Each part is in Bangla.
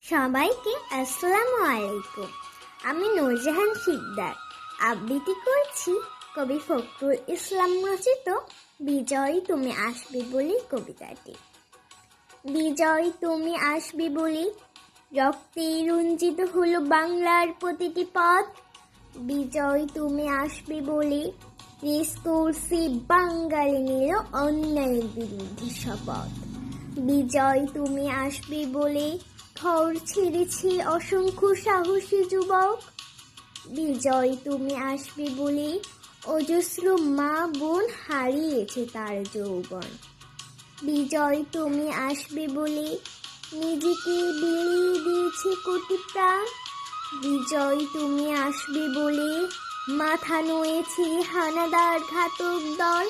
সবাইকে আসসালামু আলাইকুম। আমি নূরজাহান শিকদার আবৃত্তি করছি কবি ফখরুল ইসলাম রচিত বিজয় তুমি আসবে বলি কবিতাটি। বিজয় তুমি আসবে বলি রক্তে রঞ্জিত হলো বাংলার প্রতিটি পথ। বিজয় তুমি আসবে বলি রেস করছি বাঙালি নিল অন্যায়ের বিরুদ্ধে শপথ। বিজয় তুমি আসবে বলে ঘর ছেড়েছে অসংখ্য সাহসী যুবক। বিজয় তুমি আসবে বলে অজস্র মা বোন হারিয়েছে তার যৌবন। বিজয় তুমি আসবে বলে নিজেকে বিলিয়ে দিয়েছে কোটি প্রাণ। বিজয় তুমি আসবে বলে মাথা নোয়েছে হানাদার ঘাতক দল।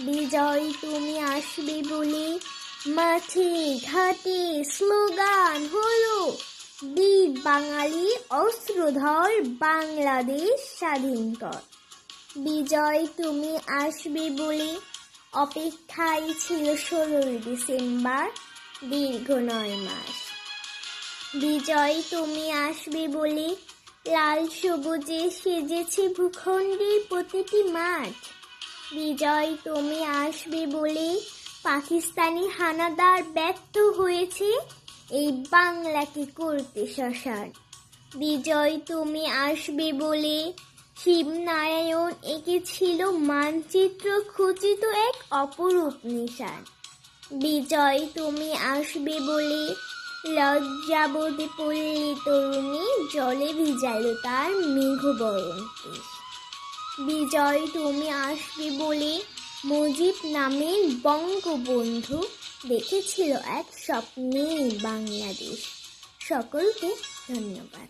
বিজয় তুমি আসবে বলে মাঠে ঘাটে স্লোগান হলো বীর বাঙালি অস্ত্রধর বাংলাদেশ স্বাধীন কর। বিজয় তুমি আসবে বলে অপেক্ষায় ছিল 16 ডিসেম্বর দীর্ঘ 9 মাস। বিজয় তুমি আসবে বলে লাল সবুজে সেজেছে ভূখণ্ডের প্রতিটি মাঠ। বিজয় তুমি আসবে বলে পাকিস্তানি হানাদার ব্যর্থ হয়েছে এই বাংলাকে করতে শ্মশান। বিজয় তুমি আসবে বলে শিবনারায়ণ এঁকেছিল মানচিত্র খচিত এক অপরূপ নিশান। বিজয় তুমি আসবে বলে লজ্জাবোধে পল্লী তরুণী জলে ভিজাল তার মেঘবরণ কেশ। বিজয় তুমি আসবে বলে মুজিব নামের বঙ্গবন্ধু দেখেছিল এক স্বপ্নে বাংলাদেশ। সকলকে ধন্যবাদ।